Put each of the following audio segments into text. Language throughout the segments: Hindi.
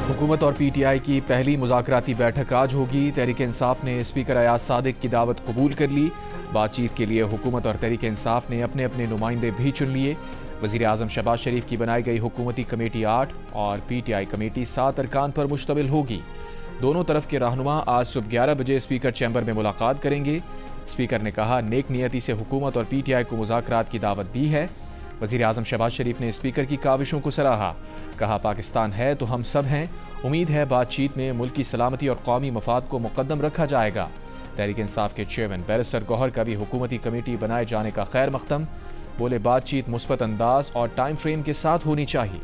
हुकूमत और पीटीआई की पहली मुज़ाकराती बैठक आज होगी। तहरीक इंसाफ ने स्पीकर अयाज सादिक की दावत कबूल कर ली। बातचीत के लिए हुकूमत और तहरीक इंसाफ ने अपने अपने नुमाइंदे भी चुन लिए। वज़ीर आज़म शहबाज शरीफ की बनाई गई हुकूमती कमेटी 8 और पीटीआई कमेटी 7 अरकान पर मुश्तमिल होगी। दोनों तरफ के रहनुमा आज सुबह 11 बजे स्पीकर चैम्बर में मुलाकात करेंगे। स्पीकर ने कहा, नेक नियति से हुकूमत और पीटीआई को मुज़ाकरात की दावत दी है। वज़ीर आज़म शहबाज शरीफ ने स्पीकर की काविशों को सराहा। कहा, पाकिस्तान है तो हम सब हैं। उम्मीद है बातचीत में मुल्क की सलामती और कौमी मफाद को मुकद्दम रखा जाएगा। तहरीक इंसाफ के चेयरमैन बैरिस्टर गौहर का भी हुकूमती कमेटी बनाए जाने का खैर मख्तम। बोले, बातचीत मुस्बत अंदाज और टाइम फ्रेम के साथ होनी चाहिए।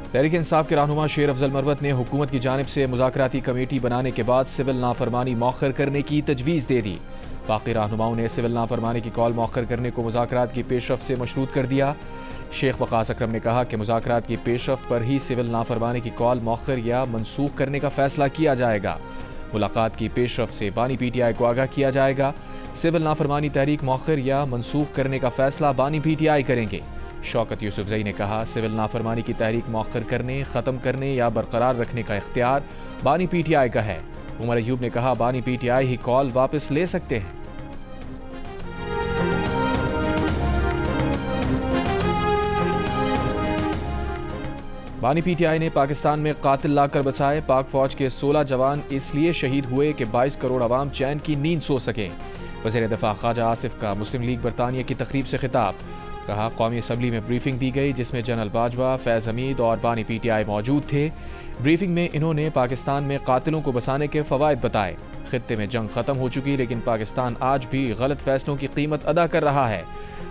तहरीक इंसाफ के रहनुमा शेर अफजल मरवत ने हुकूमत की जानिब से मुज़ाकराती कमेटी बनाने के बाद सिविल नाफरमानी मौखर करने की तजवीज़ दे दी। बाकी रहनुमाओं ने सिविल नाफरमानी की कॉल मौखर करने को मुज़ाकरात की पेशरफ्त से मशरूत कर दिया। शेख वक़ास अकरम ने कहा कि मुज़ाकरात की पेशरफ्त पर ही सिविल नाफरमानी की कॉल मौखर या मनसूख करने का फैसला किया जाएगा। मुलाकात की पेशरफ्त से बानी पीटीआई को आगाह किया जाएगा। सिविल नाफरमानी तहरीक मौखर या मनसूख करने का फैसला बानी पीटीआई करेंगे। शौकत यूसुफजई ने कहा, सिविल नाफरमानी की तहरीक मौखर करने, ख़त्म करने या बरकरार रखने का इख्तियार बानी पीटीआई का है। उमर अयूब ने कहा, बानी पीटीआई ही कॉल वापस ले सकते हैं। बानी पीटीआई ने पाकिस्तान में कातिल लाकर बचाए। पाक फौज के 16 जवान इसलिए शहीद हुए कि 22 करोड़ अवाम चैन की नींद सो सकें। वज़ीर दिफा ख्वाजा आसिफ का मुस्लिम लीग बरतानिया की तकरीब से खिताब। कहा, कौमी असम्बली में ब्रीफिंग दी गई जिसमें जनरल बाजवा, फैज़ हमीद और बानी पीटीआई मौजूद थे। ब्रीफिंग में इन्होंने पाकिस्तान में कातिलों को बसाने के फ़वाइद बताए। खित्ते में जंग ख़त्म हो चुकी, लेकिन पाकिस्तान आज भी गलत फैसलों की कीमत अदा कर रहा है।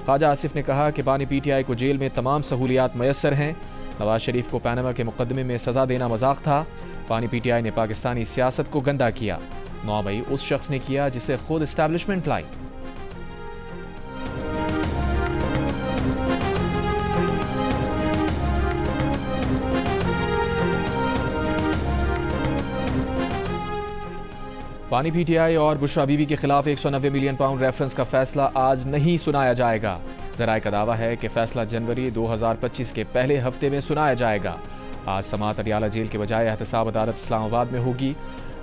ख्वाजा आसिफ ने कहा कि बानी पीटीआई को जेल में तमाम सहूलियात मैसर हैं। नवाज शरीफ को पैनामा के मुकदमे में सज़ा देना मजाक था। बानी पीटीआई ने पाकिस्तानी सियासत को गंदा किया। 9 मई उस शख्स ने किया जिसे खुद इस्टेब्लिशमेंट लाई। बानी पीटीआई और बुशरा बीबी के खिलाफ 190 मिलियन पाउंड रेफरेंस का फैसला आज नहीं सुनाया जाएगा। ज़राए का दावा है कि फैसला जनवरी 2025 के पहले हफ्ते में सुनाया जाएगा। आज समाअत अडियाला जेल के बजाय एहतसाब अदालत इस्लामाबाद में होगी।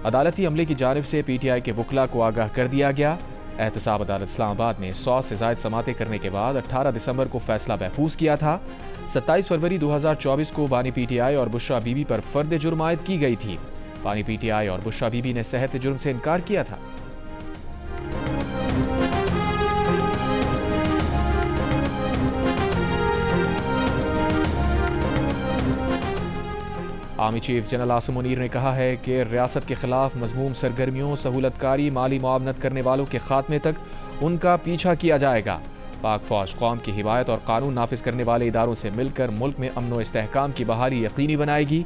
अदालती अमले की जानिब से पीटीआई के वकला को आगाह कर दिया गया। एहतसाब अदालत इस्लामाबाद ने 100 से ज़ायद समातें करने के बाद 18 दिसंबर को फैसला महफूज किया था। 27 फरवरी 2024 को बानी पीटीआई और बुशरा बीबी पर फर्द जुर्म आयद की गई थी। बानी पीटीआई और बुशरा बीबी ने सेहत जुर्म से इनकार किया था। Army chief general Asim Munir ने कहा है कि रियासत के खिलाफ मज़मूम सरगर्मियों, सहूलतकारी, माली मुआवनत करने वालों के खात्मे तक उनका पीछा किया जाएगा। पाक फौज कौम की हिमायत और कानून नाफिज करने वाले इदारों से मिलकर मुल्क में अमन व इस्तेहकाम की बहाली यकीनी बनाएगी।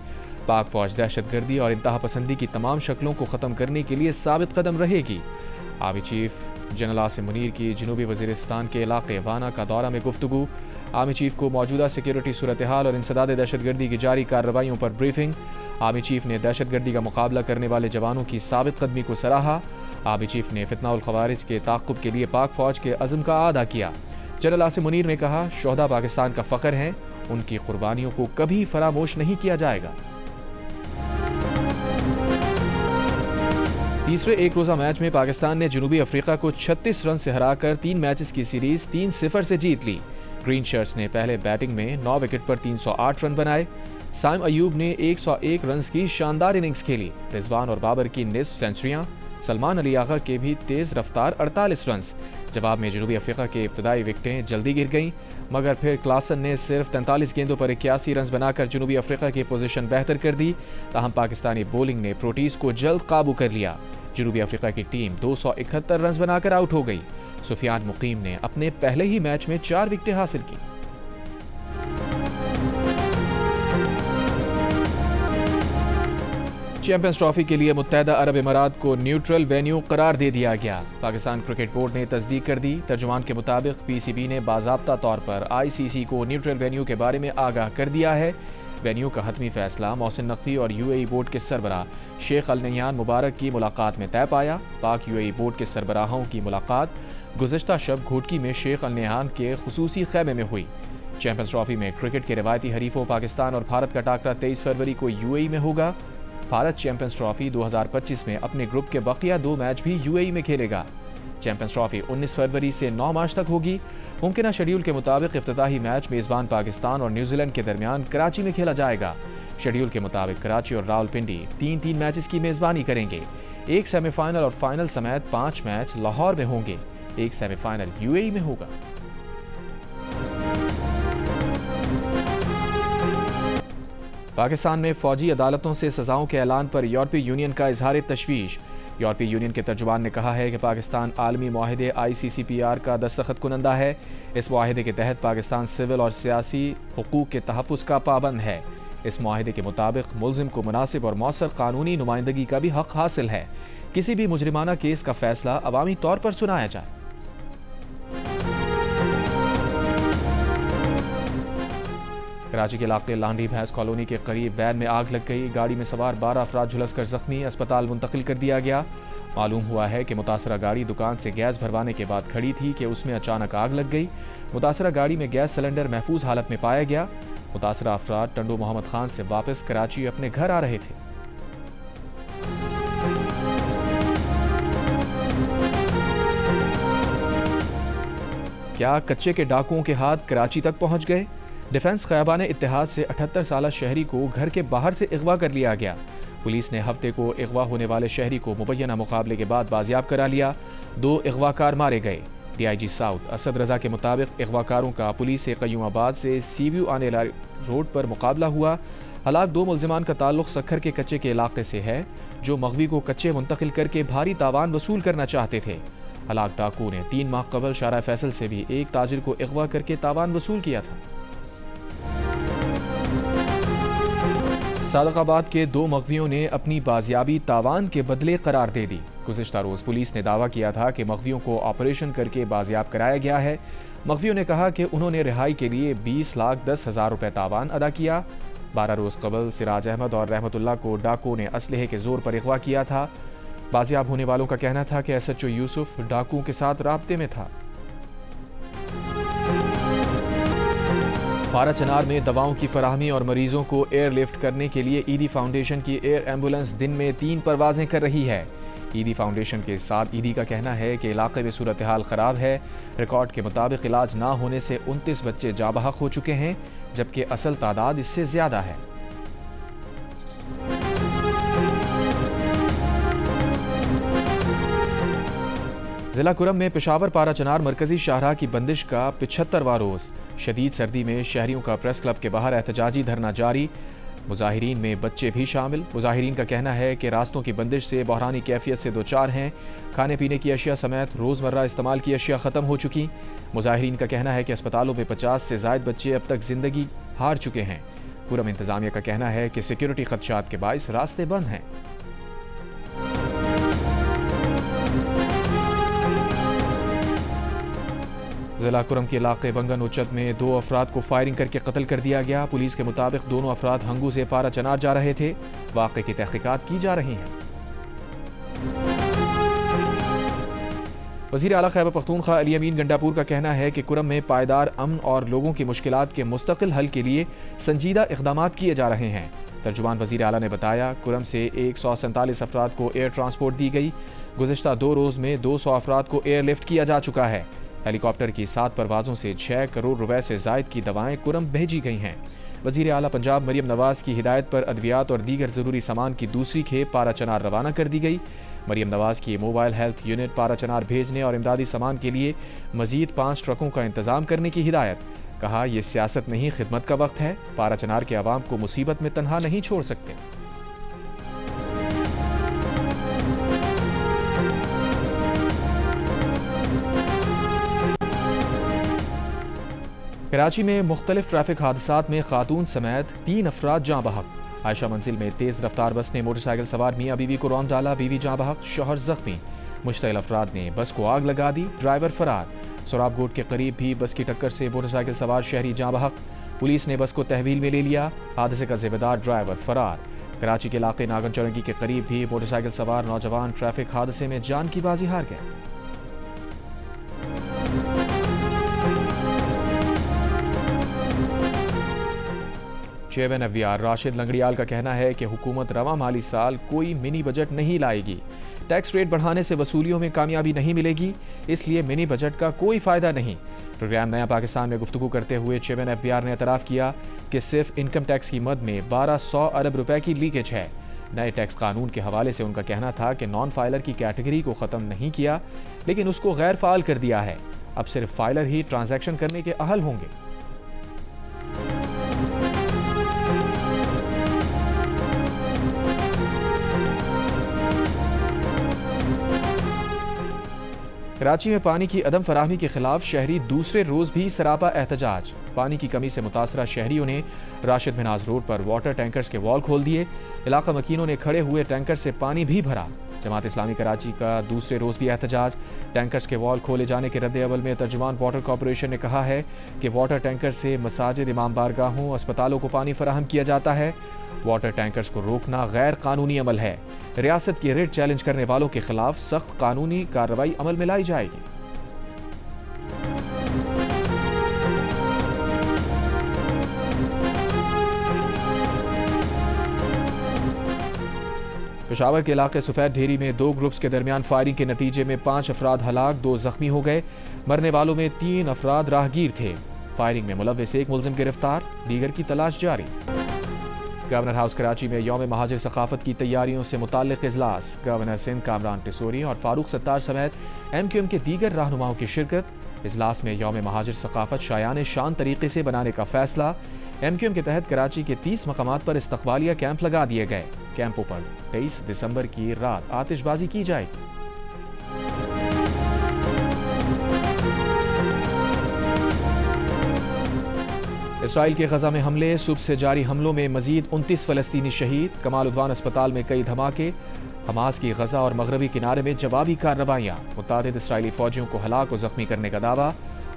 पाक फौज दहशतगर्दी और इंतहा पसंदी की तमाम शक्लों को ख़त्म करने के लिए साबित कदम रहेगी। Army chief general Asim Munir की जनूबी वज़ीरिस्तान के इलाके वाना का दौरा में गुफ्तगू। आर्मी चीफ को मौजूदा सिक्योरिटी सूरत हाल और इंसदाद दहशतगर्दी की जारी कार्रवाइयों पर ब्रीफिंग। आर्मी चीफ ने दहशतगर्दी का मुकाबला करने वाले जवानों की साबित कदमी को सराहा। आर्मी चीफ ने फितना उल खवारिज के ताक़ुब के लिए पाक फौज के अज़्म का अदा किया। जनरल आसिम मुनीर ने कहा, शोहदा पाकिस्तान का फ़ख्र हैं, उनकी कुर्बानियों को कभी फरामोश नहीं किया जाएगा। तीसरे एक रोज़ा मैच में पाकिस्तान ने जनूबी अफ्रीका को 36 रन से हराकर 3 मैचेस की सीरीज 3-0 से जीत ली। ग्रीन शर्ट्स ने पहले बैटिंग में 9 विकेट पर 308 रन बनाए। साइम अयूब ने 101 रन की शानदार इनिंग्स खेली। रिजवान और बाबर की निस्फ सेंचुरियां, सलमान अली आगा के भी तेज़ रफ्तार 48 रन। जवाब में जनूबी अफ्रीका के इब्तदाई विकेटें जल्दी गिर गईं, मगर फिर क्लासन ने सिर्फ 43 गेंदों पर 81 रन बनाकर जनूबी अफ्रीका की पोजीशन बेहतर कर दी। ताहम पाकिस्तानी बॉलिंग ने प्रोटीज को जल्द काबू कर लिया। जनूबी अफ्रीका की टीम 271 रन बनाकर आउट हो गई। सुफियान मुकीम ने अपने पहले ही मैच में 4 विकेटें हासिल की। चैंपियंस ट्रॉफी के लिए मुत्तहदा अरब इमारात को न्यूट्रल वेन्यू करार दे दिया गया। पाकिस्तान क्रिकेट बोर्ड ने तस्दीक कर दी। तर्जुमान के मुताबिक पीसीबी ने बाज़ाब्ता तौर पर आईसीसी को न्यूट्रल वेन्यू के बारे में आगाह कर दिया है। वेन्यू का हतमी फैसला मोहसिन नकवी और UAE बोर्ड के सरबराह शेख अल नह्यान मुबारक की मुलाकात में तय पाया। पाक UAE बोर्ड के सरबराहों की मुलाकात गुज़िश्ता शब घोटकी में शेख अल नह्यान के खुसूसी खैमे में हुई। चैंपियंस ट्रॉफी में क्रिकेट के रिवायती हरीफों पाकिस्तान और भारत का टाकरा 23 फरवरी को UAE में होगा। भारत चैंपियंस ट्रॉफी 2025 में अपने ग्रुप के बकिया 2 मैच भी UAE में खेलेगा। चैंपियंस ट्रॉफी 19 फरवरी से 9 मार्च तक होगी। मुमकिन शेड्यूल के मुताबिक इफ्तिताही मैच मेज़बान पाकिस्तान और न्यूजीलैंड के दरमियान कराची में खेला जाएगा। शेड्यूल के मुताबिक कराची और रावलपिंडी 3-3 मैचेस की मेज़बानी करेंगे। एक सेमीफाइनल और फाइनल समेत 5 मैच लाहौर में होंगे। एक सेमीफाइनल UAE में होगा। पाकिस्तान में फौजी अदालतों से सजाओं के ऐलान पर यूरोपीय यूनियन का इजहार तशवीश। यूरोपीय यूनियन के तर्जुमान ने कहा है कि पाकिस्तान आलमी मुआहदे ICCPR का दस्तखत कुनंदा है। इस मुआहदे के तहत पाकिस्तान सिविल और सियासी हुकूक के तहफ़्फ़ुज़ का पाबंद है। इस मुआहदे के मुताबिक मुल्ज़िम को मुनासिब और मौसर कानूनी नुमाइंदगी का भी हक़ हासिल है। किसी भी मुजरिमाना केस का फैसला अवामी तौर पर सुनाया जाए। कराची के इलाके लांडी भैंस कॉलोनी के करीब वैन में आग लग गई। गाड़ी में सवार 12 अफराद झुलसकर जख्मी, अस्पताल मुंतकिल कर दिया गया। मालूम हुआ है कि मुतासरा गाड़ी दुकान से गैस भरवाने के बाद खड़ी थी कि उसमें अचानक आग लग गई। मुतासरा गाड़ी में गैस सिलेंडर महफूज हालत में पाया गया। मुतासरा अफराद टंडू मोहम्मद खान से वापस कराची अपने घर आ रहे थे। क्या कच्चे के डाकुओं के हाथ कराची तक पहुंच गए? डिफेंस ख़याबान इत्तेहाद से 78 साला शहरी को घर के बाहर से अगवा कर लिया गया। पुलिस ने हफ्ते को अगवा होने वाले शहरी को मुबैना मुकाबले के बाद बाजियाब करा लिया। 2 अगवाकार मारे गए। DIG साउथ असद रजा के मुताबिक अगवाकारों का पुलिस से क़य्यूमाबाद से सीव्यू आने वाले रोड पर मुकाबला हुआ। हलाक 2 मुल्ज़िमान का ताल्लुक सक्खर के कच्चे के इलाके से है, जो मगवी को कच्चे मुंतकिल करके भारी तावान वसूल करना चाहते थे। हलाक डाकू ने 3 माह कबल शारा फैसल से भी एक ताजिर को अगवा करके तावान वसूल किया था। सादकाबाद के 2 मगवियों ने अपनी बाजियाबी तावान के बदले करार दे दी। गुज़िश्ता रोज़ पुलिस ने दावा किया था कि मगवियों को ऑपरेशन करके बाजियाब कराया गया है। मगवियों ने कहा कि उन्होंने रिहाई के लिए 20,10,000 रुपये तावान अदा किया। 12 रोज़ कबल सिराज अहमद और रहमतुल्लाह को डाकू ने असलहे के जोर पर अगवा किया था। बाजियाब होने वालों का कहना था कि SHO यूसुफ डाकुओं के साथ राब्ते में था। पारा चनार में दवाओं की फराहमी और मरीजों को एयरलिफ्ट करने के लिए ईदी फाउंडेशन की एयर एम्बुलेंस दिन में 3 परवाजें कर रही है। ईदी फाउंडेशन के साथ ईदी का कहना है कि इलाके में सूरत हाल ख़राब है। रिकॉर्ड के मुताबिक इलाज ना होने से 29 बच्चे जाँ बहक हो चुके हैं, जबकि असल तादाद इससे ज़्यादा है। जिला कुरम में पेशावर पारा चनार मरकजी शाहराह की बंदिश का 75वां रोज़। शदीद सर्दी में शहरियों का प्रेस क्लब के बाहर एहतजाजी धरना जारी। मुजाहिरीन में बच्चे भी शामिल। मुजाहिरीन का कहना है कि रास्तों की बंदिश से बहरानी कैफियत से 2-4 हैं। खाने पीने की अशिया समेत रोज़मर्रा इस्तेमाल की अशिया ख़त्म हो चुकी। मुजाहिरीन का कहना है कि अस्पतालों में 50 से ज़ायद बच्चे अब तक ज़िंदगी हार चुके हैं। कुरम इंतज़ामिया का कहना है कि सिक्योरिटी ख़दशात के बाइस रास्ते बंद हैं। जिला कुरम के इलाके बंगन उच्चत में 2 अफराद को फायरिंग करके कत्ल कर दिया गया। पुलिस के मुताबिक दोनों अफराद हंगू से पारा चनार जा रहे थे। वाक़े की तहकीकात की जा रही हैं। वज़ीर आला खैबर पख्तूनख्वा अली अमीन गंडापुर का कहना है कि कुरम में पायदार अमन और लोगों की मुश्किलात के मुस्तकिल हल के लिए संजीदा इक़दामात किए जा रहे हैं। तर्जुमान वज़ीर आला ने बताया, कुरम से 147 अफराद को एयर ट्रांसपोर्ट दी गई। गुज़िश्ता 2 रोज़ में 200 अफराद को एयरलिफ्ट किया जा चुका है। हेलीकॉप्टर की 7 परवाज़ों से 6 करोड़ रुपए से ज़ायद की दवाएं कुरम भेजी गई हैं। वज़ीर आला पंजाब मरियम नवाज़ की हिदायत पर अद्वियात और दीगर ज़रूरी सामान की दूसरी खेप पारा चनार रवाना कर दी गई। मरियम नवाज़ की मोबाइल हेल्थ यूनिट पारा चनार भेजने और इमदादी सामान के लिए मज़ीद 5 ट्रकों का इंतज़ाम करने की हिदायत। कहा, यह सियासत नहीं, खिदमत का वक्त है। पारा चनार के आवाम को मुसीबत में तन्हा नहीं छोड़ सकते। कराची में मुख्तलिफ ट्रैफिक हादसात में खातून समेत 3 अफराद जाँ बहक। आयशा मंजिल में तेज़ रफ्तार बस ने मोटरसाइकिल सवार मियाँ बीवी को रौंद डाला, बीवी जाँ बहक, शौहर जख्मी। मुश्तइल अफराद ने बस को आग लगा दी, ड्राइवर फरार। सोराबगोट के करीब भी बस की टक्कर से मोटरसाइकिल सवार शहरी जाँ बहक। पुलिस ने बस को तहवील में ले लिया। हादसे का जिम्मेदार ड्राइवर फरार। कराची के इलाके नागन चौरंगी के करीब भी मोटरसाइकिल सवार नौजवान ट्रैफिक हादसे में जान की बाजी हार गए। चेयरमैन FBR राशिद लंगड़ियाल का कहना है कि हुकूमत रवा माली साल कोई मिनी बजट नहीं लाएगी। टैक्स रेट बढ़ाने से वसूलियों में कामयाबी नहीं मिलेगी, इसलिए मिनी बजट का कोई फायदा नहीं। प्रोग्राम नया पाकिस्तान में गुफ्तगू करते हुए चेयरमैन FBR ने एतराफ़ किया कि सिर्फ इनकम टैक्स की मद में 1200 अरब रुपए की लीकेज है। नए टैक्स कानून के हवाले से उनका कहना था कि नॉन फाइलर की कैटेगरी को ख़त्म नहीं किया, लेकिन उसको गैर फाल कर दिया है। अब सिर्फ फाइलर ही ट्रांजैक्शन करने के अहल होंगे। कराची में पानी की अदम फराहमी के खिलाफ शहरी दूसरे रोज भी सरापा एहतजाज। पानी की कमी से मुतासरा शहरियों ने राशिद मिनाज रोड पर वाटर टैंकर्स के वॉल खोल दिए। इलाका मकीनों ने खड़े हुए टैंकर से पानी भी भरा। जमात इस्लामी कराची का दूसरे रोज भी एहतजाज। टैंकर्स के वॉल खोले जाने के रद्द अमल में तर्जुमान वाटर कॉरपोरेशन ने कहा है कि वाटर टैंकर से मसाजिद, इमाम बारगाहों, अस्पतालों को पानी फराहम किया जाता है। वाटर टैंकर्स को रोकना गैर कानूनी अमल है। रियासत की रेट चैलेंज करने वालों के खिलाफ सख्त कानूनी कार्रवाई अमल में लाई जाएगी। पेशावर के इलाके सफेद ढेरी में 2 ग्रुप्स के दरमियान फायरिंग के नतीजे में 5 अफराद हलाक, 2 जख्मी हो गए। मरने वालों में 3 अफराद राहगीर थे। फायरिंग में मुलव्विस 1 मुलजिम गिरफ्तार, दीगर की तलाश जारी। गवर्नर हाउस कराची में यौम महाजिर सकाफत की तैयारियों से मुताल्लिक इजलास। गवर्नर सिंध कामरान टिसोरी और फारूक सत्तार समेत MQM के दीगर रहनुमाओं की शिरकत। इजलास में यौम महाजिर सकाफत शायान शान तरीके से बनाने का फैसला। MQM के तहत कराची के 30 मकामात पर इस्तकबालिया कैंप लगा दिए गए। कैंपों पर 23 दिसंबर की रात आतिशबाजी की जाएगी। इसराइल के गजा में हमले। सुबह से जारी हमलों में मजीद 29 फलस्तीनी शहीद। कमाल उद्वान अस्पताल में कई धमाके। हमास की गजा और मगरबी किनारे में जवाबी कार्रवाइयाँ। मुतादिद इसराइली फौजियों को हलाक और जख्मी करने का दावा।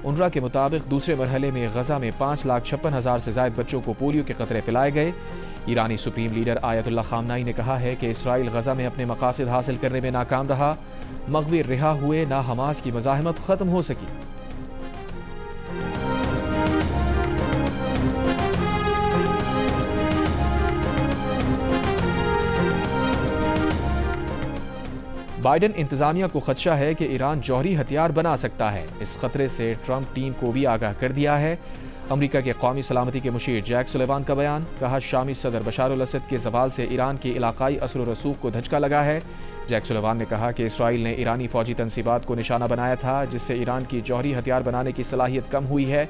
उनरा के मुताबिक दूसरे मरहले में गजा में 5,56,000 से ज्यादा बच्चों को पोलियो के कतरे पिलाए गए। ईरानी सुप्रीम लीडर आयतुल्लाह खामनाई ने कहा है कि इसराइल गजा में अपने मकासद हासिल करने में नाकाम रहा। मगवी रिहा हुए ना हमास की मज़ाहमत खत्म हो सकी। बाइडेन इंतजामिया को खदशा है कि ईरान जौहरी हथियार बना सकता है। इस खतरे से ट्रंप टीम को भी आगाह कर दिया है। अमेरिका के कौमी सलामती के मुशीर जैक सुलेवान का बयान। कहा, शामी सदर बशार अल असद के जवाल से ईरान की इलाकाई असर व रसूख को धचका लगा है। जैक सुलेवान ने कहा कि इसराइल ने ईरानी फौजी तनसीबात को निशाना बनाया था, जिससे ईरान की जौहरी हथियार बनाने की सलाहियत कम हुई है।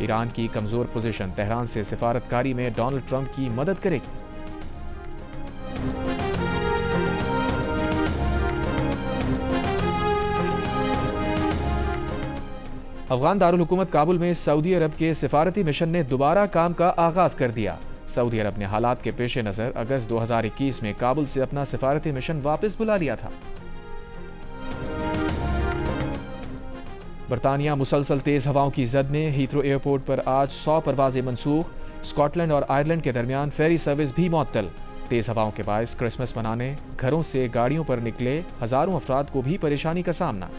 ईरान की कमजोर पोजीशन तेहरान से सिफारतकारी में डोनाल्ड ट्रंप की मदद करेगी। अफगान दारुल हुकूमत काबुल में सऊदी अरब के सिफारती मिशन ने दोबारा काम का आगाज कर दिया। सऊदी अरब ने हालात के पेश नज़र अगस्त 2021 में काबुल से अपना सिफारती मिशन वापस बुला लिया था। बरतानिया मुसलसल तेज हवाओं की जद में हीथ्रो एयरपोर्ट पर आज 100 परवाजें मनसूख। स्कॉटलैंड और आयरलैंड के दरमियान फेरी सर्विस भी मुअत्तल। तेज हवाओं के बायस क्रिसमस मनाने घरों से गाड़ियों पर निकले हजारों अफराद को भी परेशानी का सामना।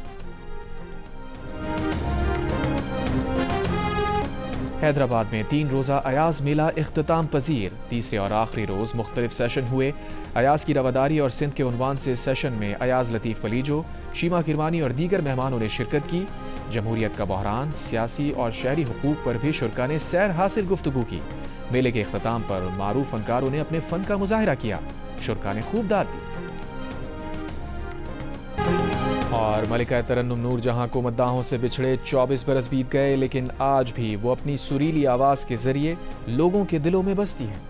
हैदराबाद में 3 रोज़ा अयाज मेला इख्तिताम पजीर। तीसरे और आखिरी रोज़ मुख्तलिफ सेशन हुए। अयाज की रवादारी और सिंध के उन्वान से सेशन में अयाज लतीफ़ पलीजो, शीमा किरमानी और दीगर मेहमानों ने शिरकत की। जमहूरियत का बहरान, सियासी और शहरी हुकूक पर भी शुरा ने सैर हासिल गुफ्तगू की। मेले के इख्तिताम पर मारूफ फनकारों ने अपने फ़न का मुजाहिरा किया। शुरा ने खूब दाद दी। और मलिका तरन्नुम नूर जहां को मद्दाहों से बिछड़े 24 बरस बीत गए, लेकिन आज भी वो अपनी सुरीली आवाज़ के ज़रिए लोगों के दिलों में बसती हैं।